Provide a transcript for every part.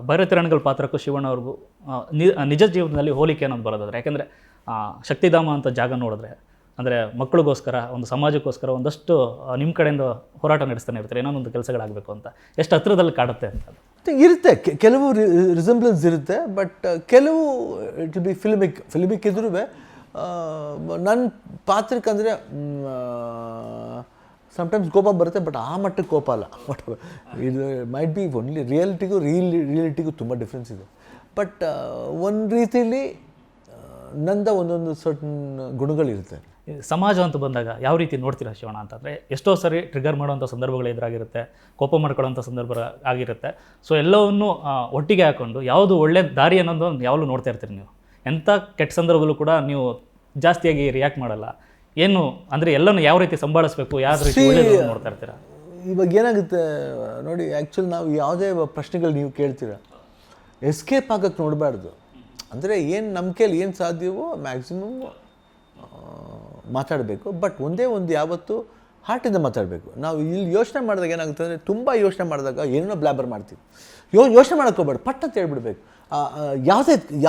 ಭೈರತಿರಣಗಳ ಪಾತ್ರಕ್ಕೂ ಶಿವಣ್ಣ ಅವ್ರಿಗೂ ನಿಜ ಜೀವನದಲ್ಲಿ ಹೋಲಿಕೆ ಅನ್ನೋದು ಬರೋದಾದ್ರೆ, ಯಾಕೆಂದರೆ ಶಕ್ತಿಧಾಮ ಅಂತ ಜಾಗ ನೋಡಿದ್ರೆ ಅಂದರೆ ಮಕ್ಕಳಿಗೋಸ್ಕರ ಒಂದು ಸಮಾಜಕ್ಕೋಸ್ಕರ ಒಂದಷ್ಟು ನಿಮ್ಮ ಕಡೆಯಿಂದ ಹೋರಾಟ ನಡೆಸ್ತಾನೆ ಇರ್ತಾರೆ, ಏನೋ ಒಂದು ಕೆಲಸಗಳಾಗಬೇಕು ಅಂತ. ಎಷ್ಟು ಹತ್ರದಲ್ಲಿ ಕಾಡುತ್ತೆ ಅಂತ ಇರುತ್ತೆ. ಕೆಲವು ರಿಸೆಂಬ್ಲೆನ್ಸ್ ಇರುತ್ತೆ, ಬಟ್ ಕೆಲವು ಇಟ್ ವಿಲ್ ಬಿ ಫಿಲ್ಮಿಕ್ ಇದ್ರೂ ನನ್ನ ಪಾತ್ರಕ್ಕೆ ಅಂದರೆ ಸಮ್ಟೈಮ್ಸ್ ಕೋಪ ಬರುತ್ತೆ, ಬಟ್ ಆ ಮಟ್ಟಕ್ಕೆ ಕೋಪ ಅಲ್ಲ. ಬಟ್ ಇದು ಮೈಟ್ ಬಿ ಓನ್ಲಿ ರಿಯಾಲಿಟಿಗೂ ತುಂಬ ಡಿಫ್ರೆನ್ಸ್ ಇದೆ. ಬಟ್ ಒಂದು ರೀತಿಯಲ್ಲಿ ನಂದ ಒಂದೊಂದು ಸರ್ಟನ್ ಗುಣಗಳಿರುತ್ತೆ. ಸಮಾಜ ಅಂತ ಬಂದಾಗ ಯಾವ ರೀತಿ ನೋಡ್ತೀರಾ ಶಿವಣ್ಣ ಅಂತಂದರೆ, ಎಷ್ಟೋ ಸರಿ ಟ್ರಿಗರ್ ಮಾಡೋವಂಥ ಸಂದರ್ಭಗಳು ಎದುರಾಗಿರುತ್ತೆ, ಕೋಪ ಮಾಡ್ಕೊಳ್ಳೋಂಥ ಸಂದರ್ಭ ಆಗಿರುತ್ತೆ. ಸೊ ಎಲ್ಲವನ್ನೂ ಒಟ್ಟಿಗೆ ಹಾಕ್ಕೊಂಡು ಯಾವುದು ಒಳ್ಳೆ ದಾರಿ ಅನ್ನೋದು ಯಾವಾಗಲೂ ನೋಡ್ತಾ ಇರ್ತೀರಿ ನೀವು. ಎಂಥ ಕೆಟ್ಟ ಸಂದರ್ಭದಲ್ಲೂ ಕೂಡ ನೀವು ಜಾಸ್ತಿಯಾಗಿ ರಿಯಾಕ್ಟ್ ಮಾಡಲ್ಲ. ಏನು ಅಂದರೆ ಎಲ್ಲನೂ ಯಾವ ರೀತಿ ಸಂಭಾಳಿಸ್ಬೇಕು, ಯಾವ ರೀತಿ ನೋಡ್ತಾ ಇರ್ತೀರಾ? ಇವಾಗ ಏನಾಗುತ್ತೆ ನೋಡಿ, ಆ್ಯಕ್ಚುಲಿ ನಾವು ಯಾವುದೇ ಪ್ರಶ್ನೆಗಳು ನೀವು ಕೇಳ್ತೀರ, ಎಸ್ಕೇಪ್ ಆಗೋಕ್ಕೆ ನೋಡಬಾರ್ದು. ಅಂದರೆ ಏನು ನಮ್ಮ ಕೈಲಿ ಏನು ಸಾಧ್ಯವೋ ಮ್ಯಾಕ್ಸಿಮಮ್ ಮಾತಾಡಬೇಕು. ಬಟ್ ಒಂದೇ ಒಂದು ಯಾವತ್ತು ಹಾರ್ಟಿಂದ ಮಾತಾಡಬೇಕು. ನಾವು ಇಲ್ಲಿ ಯೋಚನೆ ಮಾಡಿದಾಗ ಏನಾಗುತ್ತೆ ಅಂದರೆ, ತುಂಬ ಯೋಚನೆ ಮಾಡಿದಾಗ ಏನೋ ಬ್ಲಾಬರ್ ಮಾಡ್ತೀವಿ. ಯೋಚನೆ ಮಾಡೋಕ್ಕೆ ಹೋಗ್ಬೇಡ, ಪಟ್ ಅಂತ ಹೇಳ್ಬಿಡ್ಬೇಕು.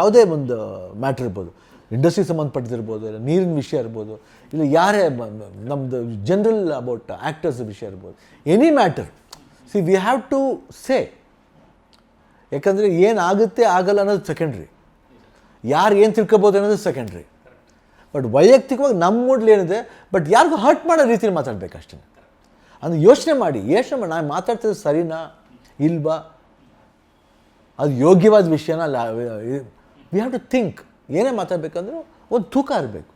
ಯಾವುದೇ ಒಂದು ಮ್ಯಾಟ್ರ್ ಇರ್ಬೋದು, ಇಂಡಸ್ಟ್ರಿಗೆ ಸಂಬಂಧಪಟ್ಟಿರ್ಬೋದು, ಇಲ್ಲ ನೀರಿನ ವಿಷಯ ಇರ್ಬೋದು, ಇಲ್ಲ ಯಾರೇ ನಮ್ಮದು ಜನರಲ್ ಅಬೌಟ್ ಆ್ಯಕ್ಟರ್ಸ್ ವಿಷಯ ಇರ್ಬೋದು, any matter. We have to say. ಯಾಕಂದರೆ ಏನಾಗುತ್ತೆ ಆಗಲ್ಲ ಅನ್ನೋದು ಸೆಕೆಂಡ್ರಿ, ಯಾರು ಏನು ತಿಳ್ಕೊಬೋದು ಅನ್ನೋದು ಸೆಕೆಂಡ್ರಿ. ಬಟ್ ವೈಯಕ್ತಿಕವಾಗಿ ನಮ್ಮ ಮೂಡ್ಲಿ ಏನಿದೆ, ಬಟ್ ಯಾರಿಗೂ ಹರ್ಟ್ ಮಾಡೋ ರೀತಿಯಲ್ಲಿ ಮಾತಾಡಬೇಕು ಅಷ್ಟೇ. ಅಂದರೆ ಯೋಚನೆ ಮಾಡಿ ನಾನು ಮಾತಾಡ್ತಿದ್ದು ಸರಿನಾ ಇಲ್ವಾ, ಅದು ಯೋಗ್ಯವಾದ ವಿಷಯನ ಅಲ್ಲ. We have to think. ಏನೇ ಮಾತಾಡಬೇಕಂದ್ರೂ ಒಂದು ತೂಕ ಇರಬೇಕು.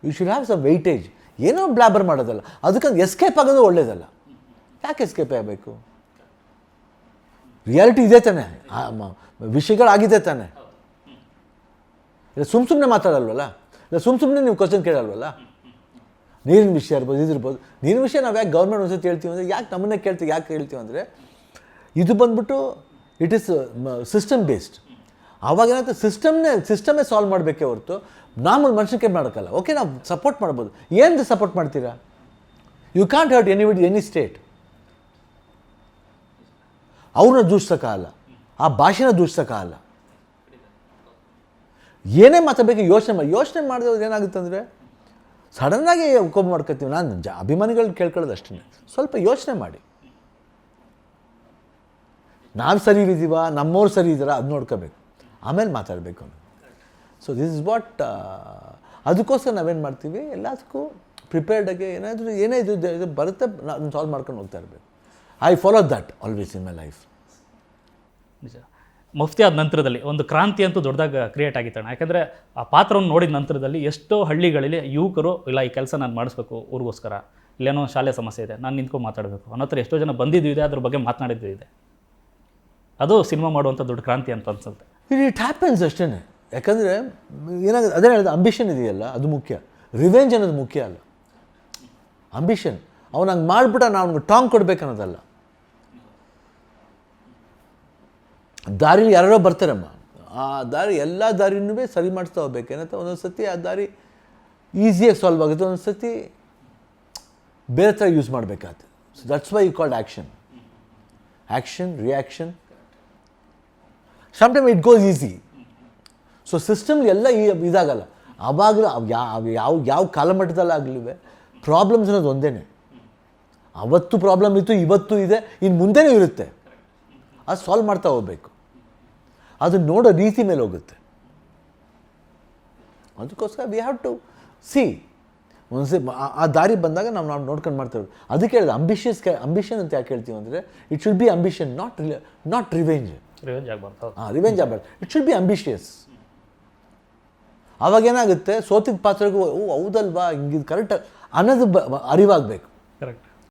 You should have some weightage. ಏನೋ ಬ್ಲಾಬರ್ ಮಾಡೋದಲ್ಲ, ಅದಕ್ಕಂದು ಎಸ್ಕೇಪ್ ಆಗೋದು ಒಳ್ಳೇದಲ್ಲ. ಯಾಕೆ ಎಸ್ಕೇಪ್ ಆಗಬೇಕು? ರಿಯಾಲಿಟಿ ಇದೆ ತಾನೆ, ವಿಷಯಗಳಾಗಿದೆ ತಾನೆ. ಇಲ್ಲ ಸುಮ್ಮನೆ ಮಾತಾಡಲ್ವಲ್ಲ, ಇಲ್ಲ ಸುಮ್ಮನೆ ನೀವು ಕ್ವಶನ್ ಕೇಳಲ್ವಲ್ಲ. ನೀರಿನ ವಿಷಯ ಇರ್ಬೋದು, ಇದಿರ್ಬೋದು. ನೀರಿನ ವಿಷಯ ನಾವು ಯಾಕೆ ಗೌರ್ಮೆಂಟ್ ಒಂದ್ಸತಿ ಹೇಳ್ತೀವಿ ಅಂದರೆ, ಯಾಕೆ ನಮ್ಮನ್ನೇ ಯಾಕೆ ಹೇಳ್ತೀವಿ ಅಂದರೆ, ಇದು ಬಂದ್ಬಿಟ್ಟು ಇಟ್ ಈಸ್ ಸಿಸ್ಟಮ್ ಬೇಸ್ಡ್. ಆವಾಗ ಏನಾಗುತ್ತೆ, ಸಿಸ್ಟಮೇ ಸಾಲ್ವ್ ಮಾಡಬೇಕೇ ಹೊರತು ನಾರ್ಮಲ್ ಮನುಷ್ಯಕ್ಕೆ ಮಾಡೋಕ್ಕಲ್ಲ. ಓಕೆ, ನಾವು ಸಪೋರ್ಟ್ ಮಾಡ್ಬೋದು. ಏನು ಸಪೋರ್ಟ್ ಮಾಡ್ತೀರಾ? You can't hurt any state. ಅವ್ರನ್ನ ದೂಷಿಸೋಕ್ಕಾಗಲ್ಲ, ಆ ಭಾಷೆನ ದೂಷಿಸೋಕ್ಕಾಗಲ್ಲ. ಏನೇ ಮಾತಾಡಬೇಕು ಯೋಚನೆ ಮಾಡಿದವ್ರು ಏನಾಗುತ್ತೆ ಅಂದರೆ, ಸಡನ್ನಾಗಿ ಕೋಪ ಮಾಡ್ಕೊತೀವಿ. ನಾನು ಅಭಿಮಾನಿಗಳನ್ನ ಕೇಳ್ಕೊಳ್ಳೋದು ಅಷ್ಟೇ. ಸ್ವಲ್ಪ ಯೋಚನೆ ಮಾಡಿ, ನಾವು ಸರಿ ಇದ್ದೀವ, ನಮ್ಮವ್ರು ಸರಿ ಇದ್ದಾರಾ ಅದು ನೋಡ್ಕೋಬೇಕು, ಆಮೇಲೆ ಮಾತಾಡಬೇಕು. So this is what. ಅದಕ್ಕೋಸ್ಕರ ನಾವೇನು ಮಾಡ್ತೀವಿ, ಎಲ್ಲದಕ್ಕೂ ಪ್ರಿಪೇರ್ಡಾಗಿ ಏನೇ ಇದು ಬರುತ್ತೆ ನಾನು ಸಾಲ್ವ್ ಮಾಡ್ಕೊಂಡು ಹೋಗ್ತಾ ಇರಬೇಕು. I follow that always in my life. ನಿಜ. ಮುಫ್ತಿ ಆದ ನಂತರದಲ್ಲಿ ಒಂದು ಕ್ರಾಂತಿ ಅಂತೂ ದೊಡ್ಡದಾಗಿ ಕ್ರಿಯೇಟ್ ಆಗಿತ್ತಣ್ಣ. ಯಾಕಂದರೆ ಆ ಪಾತ್ರವನ್ನು ನೋಡಿದ ನಂತರದಲ್ಲಿ ಎಷ್ಟೋ ಹಳ್ಳಿಗಳಲ್ಲಿ ಯುವಕರು ಇಲ್ಲ ಈ ಕೆಲಸ ನಾನು ಮಾಡಿಸ್ಬೇಕು ಊರಿಗೋಸ್ಕರ, ಇಲ್ಲೇನೋ ಶಾಲೆ ಸಮಸ್ಯೆ ಇದೆ, ನಾನು ನಿಂತ್ಕೊಂಡು ಮಾತಾಡಬೇಕು ಅನ್ನೋ ಥರ ಎಷ್ಟೋ ಜನ ಬಂದಿದ್ದು ಇದೆ, ಅದ್ರ ಬಗ್ಗೆ ಮಾತನಾಡಿದ್ದು ಇದೆ. ಅದು ಸಿನಿಮಾ ಮಾಡುವಂಥ ದೊಡ್ಡ ಕ್ರಾಂತಿ ಅಂತ ಅನ್ಸುತ್ತೆ. ಇಟ್ ಹ್ಯಾಪನ್ಸ್ ಅಷ್ಟೇ. ಯಾಕಂದರೆ ಏನಾಗುತ್ತೆ, ಅದೇ ಹೇಳಿದ ಅಂಬಿಷನ್ ಇದೆಯಲ್ಲ ಅದು ಮುಖ್ಯ. ರಿವೆಂಜ್ ಅನ್ನೋದು ಮುಖ್ಯ ಅಲ್ಲ. ಅಂಬಿಷನ್ ಅವ್ನು ಹಂಗೆ ಮಾಡಿಬಿಟ್ಟ ನಾವು ಅವ್ನಿಗೆ ಟಾಂಗ್ ಕೊಡ್ಬೇಕು ಅನ್ನೋದಲ್ಲ. ದಾರಿಲಿ ಯಾರೋ ಬರ್ತಾರಮ್ಮ, ಆ ದಾರಿ ಎಲ್ಲ ದಾರಿನೂ ಸರಿ ಮಾಡಿಸ್ತಾ ಹೋಗ್ಬೇಕು. ಏನಂತ ಒಂದೊಂದು ಸತಿ ಆ ದಾರಿ ಈಸಿಯಾಗಿ ಸಾಲ್ವ್ ಆಗುತ್ತೆ, ಒಂದೊಂದು ಸತಿ ಬೇರೆ ಥರ ಯೂಸ್ ಮಾಡಬೇಕಾಗುತ್ತೆ. So that's why you called action reaction. Sometime it goes easy. So system ಎಲ್ಲ ಇದಾಗಲ್ಲ. ಆವಾಗಲೂ ಯಾವ ಕಾಲಮಟ್ಟದಲ್ಲಾಗಲಿವೆ ಪ್ರಾಬ್ಲಮ್ಸ್ ಅನ್ನೋದು ಒಂದೇ. ಅವತ್ತು ಪ್ರಾಬ್ಲಮ್ ಇತ್ತು, ಇವತ್ತು ಇದೆ, ಇನ್ನು ಮುಂದೆನೂ ಇರುತ್ತೆ. ಅದು ಸಾಲ್ವ್ ಮಾಡ್ತಾ ಹೋಗ್ಬೇಕು. ಅದು ನೋಡೋ ರೀತಿ ಮೇಲೆ ಹೋಗುತ್ತೆ. ಅದಕ್ಕೋಸ್ಕರ ವಿ ಹ್ಯಾವ್ ಟು ಸಿ. ಒಂದ್ಸತಿ ಆ ದಾರಿ ಬಂದಾಗ ನಾವು ನೋಡ್ಕೊಂಡು ಮಾಡ್ತೇವೆ. ಅದಕ್ಕೆ ಹೇಳಿದೆ ಅಂಬಿಷನ್ ಅಂತ ಯಾಕೆ ಹೇಳ್ತೀವಿ ಅಂದರೆ, it should be ambition, not revenge. Revenge ಆಗಬಾರ್ದು. It should be ambitious. ಅವಾಗೇನಾಗುತ್ತೆ, ಸೋತಿದ್ದ ಪಾತ್ರಗೂ ಹೌದಲ್ವಾ ಹಿಂಗಿದು ಕರೆಕ್ಟ್ ಅನ್ನೋದು ಅರಿವಾಗಬೇಕು. ಕರೆಕ್ಟ್.